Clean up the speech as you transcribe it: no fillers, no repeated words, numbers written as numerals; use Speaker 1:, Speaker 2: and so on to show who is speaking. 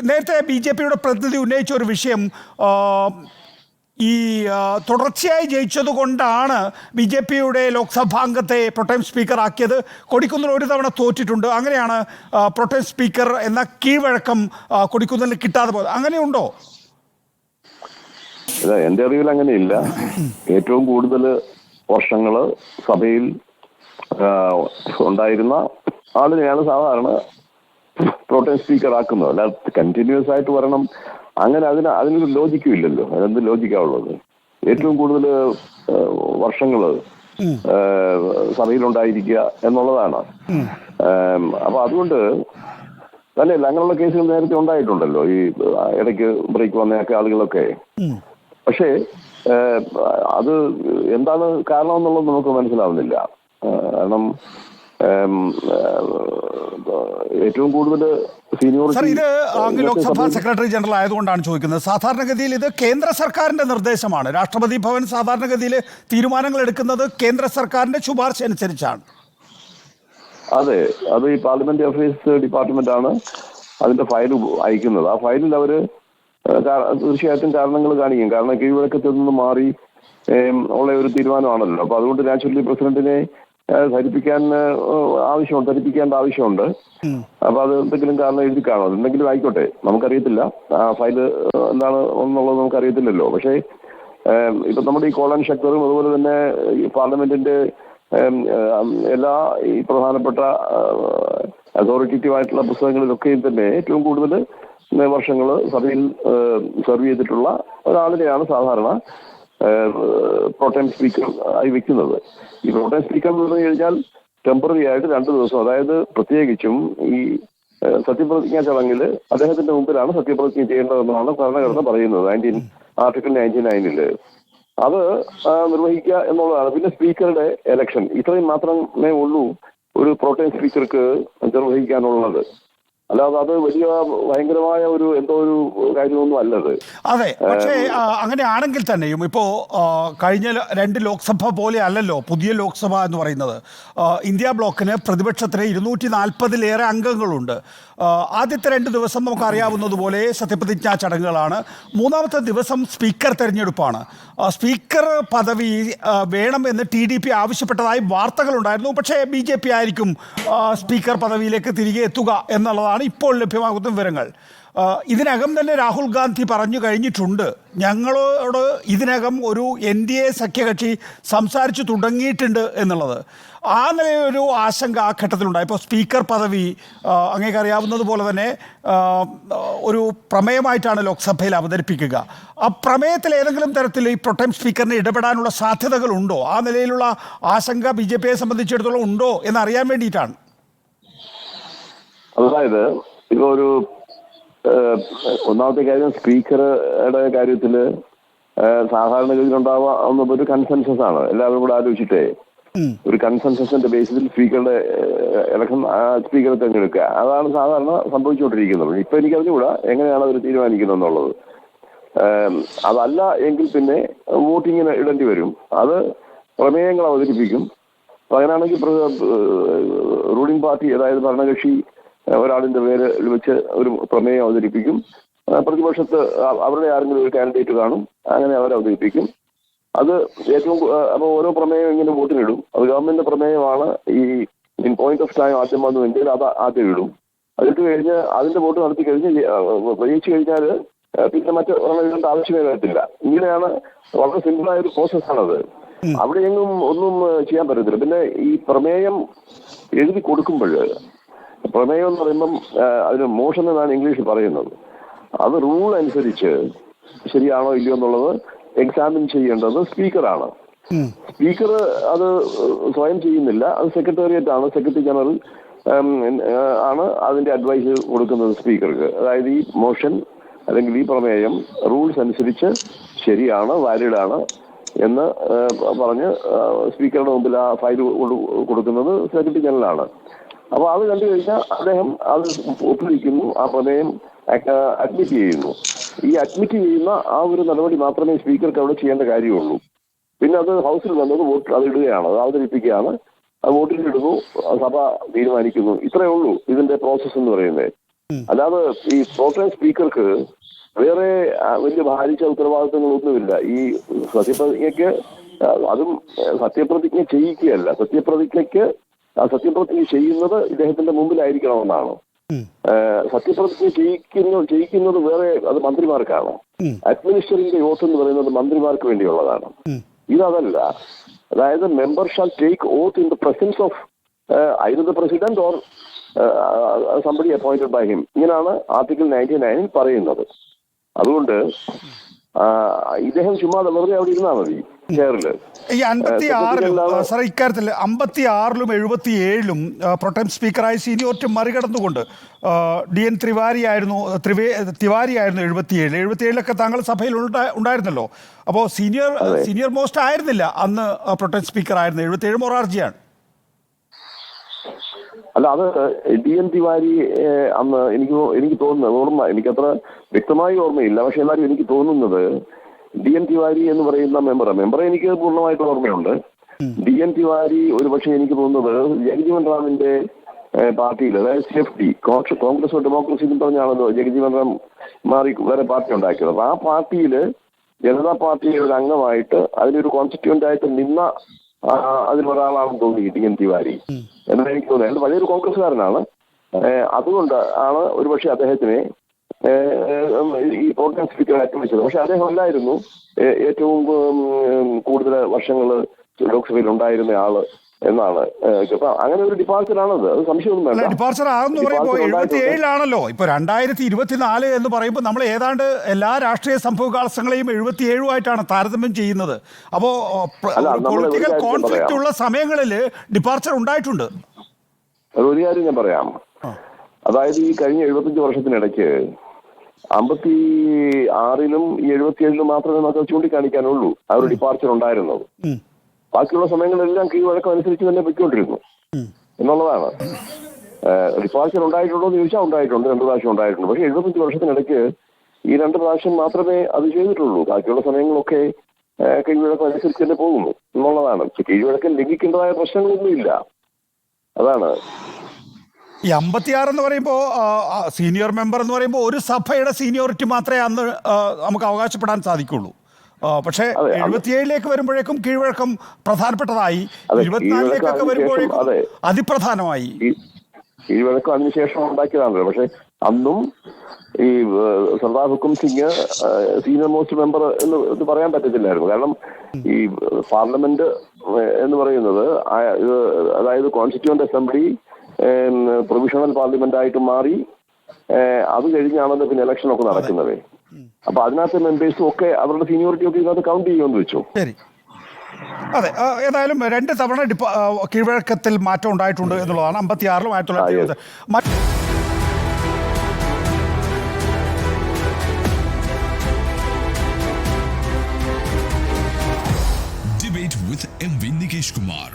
Speaker 1: നേരത്തെ BJP-യുടെ പ്രതിനിധി ഉന്നയിച്ച ഒരു വിഷയം, ഈ തുടർച്ചയായി ജയിച്ചതുകൊണ്ടാണ് BJP-യുടെ ലോക്സഭാംഗത്തെ പ്രൊട്ടൈം സ്പീക്കർ ആക്കിയത്. കൊടിക്കുന്നിൽ ഒരു തവണ തോറ്റിട്ടുണ്ട്, അങ്ങനെയാണ് പ്രൊട്ടൈം സ്പീക്കർ എന്ന കീഴ്വഴക്കം കൊടിക്കുന്നിൽ കിട്ടാതെ പോയത്. അങ്ങനെയുണ്ടോ?
Speaker 2: എന്റെ അറിവിൽ അങ്ങനെയില്ല. ഏറ്റവും കൂടുതൽ വർഷങ്ങള് സഭയിൽ ഉണ്ടായിരുന്ന ആളിനെയാണ് സാധാരണ പ്രോട്ടൈം സ്പീക്കർ ആക്കുന്നത്. അല്ല കണ്ടിന്യൂസ് ആയിട്ട് വരണം അങ്ങനെ അതിനൊരു ലോജിക്കും ഇല്ലല്ലോ. അതെന്ത് ലോജിക്കാവുള്ളത്? ഏറ്റവും കൂടുതൽ വർഷങ്ങള് സഭയിലുണ്ടായിരിക്കുക എന്നുള്ളതാണ്. അപ്പൊ അതുകൊണ്ട് തന്നെയല്ല, അങ്ങനെയുള്ള കേസുകൾ നേരത്തെ ഉണ്ടായിട്ടുണ്ടല്ലോ, ഈ ഇടയ്ക്ക് ബ്രേക്ക് വന്നയൊക്കെ ആളുകളൊക്കെ. പക്ഷേ അത് എന്താണ് കാരണം എന്നുള്ളത് നമുക്ക് മനസ്സിലാവുന്നില്ല. കാരണം ഏറ്റവും കൂടുതൽ
Speaker 1: ഇത് ലോക്സഭാ സെക്രട്ടറി ജനറൽ ആയതുകൊണ്ടാണ് ചോദിക്കുന്നത്. സാധാരണഗതിയിൽ ഇത് കേന്ദ്ര സർക്കാരിന്റെ നിർദ്ദേശമാണ്. രാഷ്ട്രപതി ഭവൻ സാധാരണഗതിയിൽ തീരുമാനങ്ങൾ എടുക്കുന്നത് കേന്ദ്ര സർക്കാരിന്റെ ശുപാർശ അനുസരിച്ചാണ്.
Speaker 2: അതെ, അത് ഈ പാർലമെന്റ് അഫയേഴ്സ് ഡിപ്പാർട്ട്മെന്റ് ആണ് അതിന്റെ ഫയൽ അയക്കുന്നത്. ആ ഫയലിൽ അവര് തീർച്ചയായിട്ടും കാരണങ്ങൾ കാണിക്കും. കാരണം കീഴ്വഴക്കത്തിൽ നിന്ന് മാറി ഉള്ള ഒരു തീരുമാനമാണല്ലോ. അപ്പൊ അതുകൊണ്ട് നാച്ചുറലി പ്രസിഡന്റിനെ ധരിപ്പിക്കേണ്ട ആവശ്യമുണ്ട്. അപ്പൊ അത് എന്തെങ്കിലും കാരണം എഴുതി കാണും. അതെന്തെങ്കിലും ആയിക്കോട്ടെ, നമുക്കറിയത്തില്ല. ആ ഫയല് എന്താണ് എന്നുള്ളത് നമുക്കറിയത്തില്ലല്ലോ. പക്ഷേ ഇപ്പൊ നമ്മുടെ ഈ കോളൻ ഷക്തറും അതുപോലെ തന്നെ ഈ പാർലമെന്റിന്റെ എല്ലാ ഈ പ്രധാനപ്പെട്ട അതോറിറ്റേറ്റീവ് ആയിട്ടുള്ള പുസ്തകങ്ങളിലൊക്കെയും തന്നെ ഏറ്റവും കൂടുതൽ വർഷങ്ങൾ സഭയിൽ സെർവ് ചെയ്തിട്ടുള്ള ഒരാളിനെയാണ് സാധാരണ പ്രോട്ടൈം സ്പീക്കർ ആയി വെക്കുന്നത്. ഈ പ്രോട്ടൈം സ്പീക്കർ എന്ന് പറഞ്ഞു കഴിഞ്ഞാൽ ടെമ്പററി ആയിട്ട് 2 ദിവസം, അതായത് പ്രത്യേകിച്ചും ഈ സത്യപ്രതിജ്ഞാ ചടങ്ങിൽ അദ്ദേഹത്തിന്റെ മുമ്പിലാണ് സത്യപ്രതിജ്ഞ ചെയ്യേണ്ടതെന്നാണ് ഭരണഘടന പറയുന്നത്. ആർട്ടിക്കിൾ 99 അത് നിർവഹിക്കുക എന്നുള്ളതാണ്. പിന്നെ സ്പീക്കറുടെ എലക്ഷൻ, ഇത്രയും മാത്രമേ ഉള്ളൂ ഒരു പ്രോട്ടൈം സ്പീക്കർക്ക് നിർവഹിക്കാനുള്ളത്. അല്ലാതെ അത് വലിയ ഭയങ്കരമായ ഒരു എന്തോ ഒരു കാര്യമൊന്നും അല്ലത്.
Speaker 1: അതെ, പക്ഷേ അങ്ങനെയാണെങ്കിൽ തന്നെയും ഇപ്പോൾ കഴിഞ്ഞ 2 ലോക്സഭ പോലെ അല്ലല്ലോ പുതിയ ലോക്സഭ എന്ന് പറയുന്നത്. ഇന്ത്യ ബ്ലോക്കിന് പ്രതിപക്ഷത്തിന് 240-ലേറെ അംഗങ്ങളുണ്ട്. ആദ്യത്തെ 2 ദിവസം നമുക്കറിയാവുന്നതുപോലെ സത്യപ്രതിജ്ഞാ ചടങ്ങുകളാണ്. 3-ാമത്തെ ദിവസം സ്പീക്കർ തെരഞ്ഞെടുപ്പാണ്. സ്പീക്കർ പദവി വേണമെന്ന് TDP ആവശ്യപ്പെട്ടതായി വാർത്തകളുണ്ടായിരുന്നു. പക്ഷേ BJP ആയിരിക്കും സ്പീക്കർ പദവിയിലേക്ക് തിരികെ എത്തുക എന്നുള്ളതാണ് ഇപ്പോൾ ലഭ്യമാകുന്ന വിവരങ്ങൾ. ഇതിനകം തന്നെ രാഹുൽ ഗാന്ധി പറഞ്ഞു കഴിഞ്ഞിട്ടുണ്ട്, ഞങ്ങളോട് ഇതിനകം ഒരു NDA സഖ്യകക്ഷി സംസാരിച്ചു തുടങ്ങിയിട്ടുണ്ട് എന്നുള്ളത്. ആ നിലയൊരു ആശങ്ക ആ ഘട്ടത്തിലുണ്ടായി. ഇപ്പോൾ സ്പീക്കർ പദവി അങ്ങേക്കറിയാവുന്നതുപോലെ തന്നെ ഒരു പ്രമേയമായിട്ടാണ് ലോക്സഭയിൽ അവതരിപ്പിക്കുക. ആ പ്രമേയത്തിൽ ഏതെങ്കിലും തരത്തിൽ ഈ പ്രൊട്ടൈം സ്പീക്കറിന് ഇടപെടാനുള്ള സാധ്യതകളുണ്ടോ? ആ നിലയിലുള്ള ആശങ്ക BJPയെ സംബന്ധിച്ചിടത്തോളം ഉണ്ടോ എന്നറിയാൻ വേണ്ടിയിട്ടാണ്.
Speaker 2: അതായത് ഇപ്പോൾ ഒരു ഒന്നാമത്തെ കാര്യം, സ്പീക്കറുടെ കാര്യത്തില് സാധാരണഗതിയിൽ ഉണ്ടാവുന്ന ഒരു കൺസെൻസസ് ആണ്. എല്ലാവരും കൂടെ ആലോചിച്ചിട്ടേ ഒരു കൺസെൻസസിന്റെ ബേസിസിൽ സ്പീക്കറുടെ ഇലക്ഷൻ സ്പീക്കറെ തെരഞ്ഞെടുക്കുക, അതാണ് സാധാരണ സംഭവിച്ചുകൊണ്ടിരിക്കുന്നത്. ഇപ്പൊ എനിക്ക് അറിഞ്ഞുകൂടാ എങ്ങനെയാണ് അവർ തീരുമാനിക്കുന്നത് എന്നുള്ളത്. അതല്ല എങ്കിൽ പിന്നെ വോട്ടിങ്ങിന് ഇടേണ്ടി വരും. അത് പ്രമേയങ്ങൾ അവതരിപ്പിക്കും. അങ്ങനെയാണെങ്കിൽ റൂളിംഗ് പാർട്ടി, അതായത് ഭരണകക്ഷി ഒരാളിന്റെ പേര് വെച്ച് ഒരു പ്രമേയം അവതരിപ്പിക്കും. പ്രതിപക്ഷത്ത് അവരുടെ ആരെങ്കിലും ഒരു കാൻഡിഡേറ്റ് കാണും, അങ്ങനെ അവർ അവതരിപ്പിക്കും. അത് ഏറ്റവും അപ്പോൾ ഓരോ പ്രമേയം ഇങ്ങനെ വോട്ടിനിടും. അത് ഗവൺമെന്റിന്റെ പ്രമേയമാണ്. ഈ ഇൻ പോയിന്റ് ഓഫ് ടൈം ആദ്യം വന്നുവെങ്കിൽ അത് ആദ്യം ഇടും. അതിട്ട് കഴിഞ്ഞ് അതിന്റെ വോട്ട് നടത്തി കഴിഞ്ഞ് ജയിച്ചു കഴിഞ്ഞാൽ പിന്നെ മറ്റ് ഇടേണ്ട ആവശ്യമേ വരത്തില്ല. ഇങ്ങനെയാണ്, വളരെ സിമ്പിളായ ഒരു പ്രോസസ്സാണത്. അവിടെയെങ്ങും ഒന്നും ചെയ്യാൻ പറ്റത്തില്ല. പിന്നെ ഈ പ്രമേയം എഴുതി കൊടുക്കുമ്പോൾ, പ്രമേയം എന്ന് പറയുമ്പം അതിന് മോഷൻ എന്നാണ് ഇംഗ്ലീഷിൽ പറയുന്നത്. അത് റൂൾ അനുസരിച്ച് ശരിയാണോ ഇല്ലയോ എന്നുള്ളത് എക്സാമിൻ ചെയ്യേണ്ടത് സ്പീക്കറാണ്. സ്പീക്കർ അത് സ്വയം ചെയ്യുന്നില്ല, അത് സെക്രട്ടേറിയറ്റ് ആണ്, സെക്രട്ടറി ജനറൽ ആണ് അതിന്റെ അഡ്വൈസ് കൊടുക്കുന്നത് സ്പീക്കർക്ക്. അതായത് ഈ മോഷൻ അല്ലെങ്കിൽ ഈ പ്രമേയം റൂൾസ് അനുസരിച്ച് ശരിയാണ്, വാലിഡാണ് എന്ന് പറഞ്ഞ് സ്പീക്കറുടെ മുമ്പിൽ ആ ഫയൽ കൊടുക്കുന്നത് സെക്രട്ടറി ജനറലാണ്. അപ്പൊ അത് കണ്ടു കഴിഞ്ഞാൽ അദ്ദേഹം അത് ഒപ്പിടിക്കുന്നു, ആ പ്രമേയം അഡ്മിറ്റ് ചെയ്യുന്നു. ഈ അഡ്മിറ്റ് ചെയ്യുന്ന ആ ഒരു നടപടി മാത്രമേ സ്പീക്കർക്ക് അവിടെ ചെയ്യേണ്ട കാര്യമുള്ളൂ. പിന്നെ അത് ഹൗസിൽ വന്നത് വോട്ട് അത് ഇടുകയാണ്, അത് അവതരിപ്പിക്കുകയാണ്, അത് വോട്ടിലിടുന്നു, സഭ തീരുമാനിക്കുന്നു. ഇത്രയേ ഉള്ളൂ ഇതിന്റെ പ്രോസസ്സ് എന്ന് പറയുന്നത്. അല്ലാതെ ഈ പ്രോട്ടേം സ്പീക്കർക്ക് വേറെ വലിയ ഭാരിച്ച ഉത്തരവാദിത്തങ്ങളൊന്നുമില്ല. ഈ സത്യപ്രതിജ്ഞയ്ക്ക് അതും സത്യപ്രതിജ്ഞ ചെയ്യിക്കുകയല്ല, സത്യപ്രതിജ്ഞ ചെയ്യുന്നത് ഇദ്ദേഹത്തിന്റെ മുമ്പിലായിരിക്കണമെന്നാണ്. സത്യപ്രതിജ്ഞ ചെയ്യിക്കുന്നത് വേറെ, അത് മന്ത്രിമാർക്കാണ്. അഡ്മിനിസ്റ്ററിംഗ് ഓത്ത് എന്ന് പറയുന്നത് മന്ത്രിമാർക്ക് വേണ്ടിയുള്ളതാണ്. ഇതല്ല. അതായത് member shall take oath in the presence of either the president or somebody appointed by him. ഇങ്ങനെയാണ് ആർട്ടിക്കിൾ 99 പറയുന്നത്. അതുകൊണ്ട് ഇദ്ദേഹം ചുമ്മാ വെറുതെ അവിടെ ഇരുന്നാൽ മതി ചെയറില്.
Speaker 1: ഈ 56 സാർ ഇക്കാര്യത്തിൽ 56-ലും 77-ലും പ്രൊട്ടം സ്പീക്കറായ സീനിയോറിറ്റി മറികടന്നുകൊണ്ട് DN തിവാരി ആയിരുന്നു 77-ലൊക്കെ താങ്കൾ സഭയിൽ ഉണ്ടായിരുന്നല്ലോ. അപ്പോൾ സീനിയർ മോസ്റ്റ് ആയിരുന്നില്ല അന്ന് പ്രൊട്ടം സ്പീക്കർ ആയിരുന്നു. 77 മൊറാർജിയാണ്.
Speaker 2: അല്ല, അത് DN തിവാരി അന്ന് എനിക്ക് തോന്നുന്നത്, ഓർമ്മ എനിക്കത്ര വ്യക്തമായി ഓർമ്മയില്ല, പക്ഷെ എന്നാലും എനിക്ക് തോന്നുന്നത് DN തിവാരി എന്ന് പറയുന്ന മെമ്പറെ എനിക്ക് പൂർണ്ണമായിട്ട് ഓർമ്മയുണ്ട്. DN തിവാരി ഒരുപക്ഷെ എനിക്ക് തോന്നുന്നത് ജഗജീവൻ റാമിന്റെ പാർട്ടിയിൽ, അതായത് CFD, കോൺഗ്രസ് ഡെമോക്രസി എന്ന് പറഞ്ഞാണല്ലോ ജഗജീവൻ റാം മാറി വേറെ പാർട്ടി ഉണ്ടാക്കിയത്. അപ്പൊ ആ പാർട്ടിയില് ജനതാ പാർട്ടിയുടെ ഒരു അംഗമായിട്ട് അതിലൊരു കോൺസ്റ്റിറ്റ്യൂവന്റ് ആയിട്ട് നിന്ന അതിലൊരാളാണെന്ന് തോന്നി DN തിവാരി എന്നാണ് എനിക്ക് തോന്നുന്നത്. അയാൾ വലിയൊരു കോൺഗ്രസ്സുകാരനാണ്. അതുകൊണ്ട് ആണ് ഒരുപക്ഷെ അദ്ദേഹത്തിനെ ഈ പ്രോട്ടേം സ്പീക്കറായിട്ട് വെച്ചത്. പക്ഷെ അദ്ദേഹം അല്ലായിരുന്നു ഏറ്റവും കൂടുതൽ വർഷങ്ങൾ ലോക്സഭയിൽ ഉണ്ടായിരുന്ന ആള് എന്നാണ്. അങ്ങനെ ഒരു ഡിപ്പാർച്ചറാണത്, അത് സംശയമൊന്നും വേണ്ട.
Speaker 1: ഡിപ്പാർച്ചർ ആണെന്ന് പറയുമ്പോൾ 77-ലാണല്ലോ. ഇപ്പൊ 2024 എന്ന് പറയുമ്പോൾ നമ്മൾ ഏതാണ്ട് എല്ലാ രാഷ്ട്രീയ സംഭവവികാസങ്ങളെയും 77-ആയിട്ടാണ് താരതമ്യം ചെയ്യുന്നത്. അപ്പോ പൊളിറ്റിക്കൽ കോൺഫ്ലിക്റ്റ് ഉള്ള സമയങ്ങളിൽ ഡിപ്പാർച്ചർ ഉണ്ടായിട്ടുണ്ട്.
Speaker 2: അതൊരു കാര്യം ഞാൻ പറയാം. അതായത് ഈ കഴിഞ്ഞ 75 വർഷത്തിനിടയ്ക്ക് 56-ലും 77-ലും മാത്രമേ നമുക്ക് ചൂണ്ടിക്കാണിക്കാനുള്ളൂ ആ ഒരു ഡിപ്പാർച്ചർ ഉണ്ടായിരുന്നത്. ബാക്കിയുള്ള സമയങ്ങളെല്ലാം കീഴ്വഴക്കം അനുസരിച്ച് തന്നെ പൊയ്ക്കൊണ്ടിരുന്നു എന്നുള്ളതാണ്. ഡിപ്പാർച്ചർ ഉണ്ടായിട്ടുണ്ടോ എന്ന് ചോദിച്ചാൽ ഉണ്ടായിട്ടുണ്ട്, 2 പ്രാവശ്യം ഉണ്ടായിട്ടുണ്ട്. പക്ഷേ 75 വർഷത്തിനിടയ്ക്ക് ഈ 2 പ്രാവശ്യം മാത്രമേ അത് ചെയ്തിട്ടുള്ളൂ. ബാക്കിയുള്ള സമയങ്ങളൊക്കെ കീഴ്വഴക്കം അനുസരിച്ച് തന്നെ പോകുന്നു എന്നുള്ളതാണ്. കീഴ്വഴക്കം ലംഘിക്കേണ്ടതായ പ്രശ്നങ്ങളൊന്നുമില്ല. അതാണ്
Speaker 1: ഈ 56 എന്ന് പറയുമ്പോൾ സീനിയർ മെമ്പർ എന്ന് പറയുമ്പോൾ ഒരു സഭയുടെ സീനിയോറിറ്റി മാത്രമേ അന്ന് നമുക്ക് അവകാശപ്പെടാൻ സാധിക്കുള്ളൂ. പക്ഷേ 77-ലേക്ക് വരുമ്പോഴേക്കും കീഴ്വഴക്കം പ്രധാനപ്പെട്ടതായി, 24-ലേക്കൊക്കെ വരുമ്പോഴേക്കും അതിപ്രധാനമായി.
Speaker 2: കീഴ്വഴക്കം അതിനുശേഷം ഉണ്ടാക്കിയതാണല്ലോ. പക്ഷെ അന്നും ഈ Sardar Hukam Singh senior most member എന്ന് പറയാൻ പറ്റത്തില്ലായിരുന്നു. കാരണം ഈ പാർലമെന്റ് എന്ന് പറയുന്നത്, അതായത് കോൺസ്റ്റിറ്റ്യൂവന്റ് അസംബ്ലി പ്രൊവിഷണൽ പാർലമെന്റ് ആയിട്ട് മാറി, അത് കഴിഞ്ഞാണല്ലോ പിന്നെ ഇലക്ഷൻ ഒക്കെ നടക്കുന്നത്. അപ്പൊ അതിനകത്ത് മെമ്പേഴ്സും ഒക്കെ അവരുടെ സീനിയോറിറ്റി ഒക്കെ ഇതിനകത്ത് കൗണ്ട് ചെയ്യുമെന്ന് വെച്ചു.
Speaker 1: ശരി, അതെ. ഏതായാലും 2 തവണ കീഴ്വഴക്കത്തിൽ മാറ്റം ഉണ്ടായിട്ടുണ്ട് എന്നുള്ളതാണ്. 56-ലും 1970.
Speaker 3: Debate with MV Nikesh Kumar.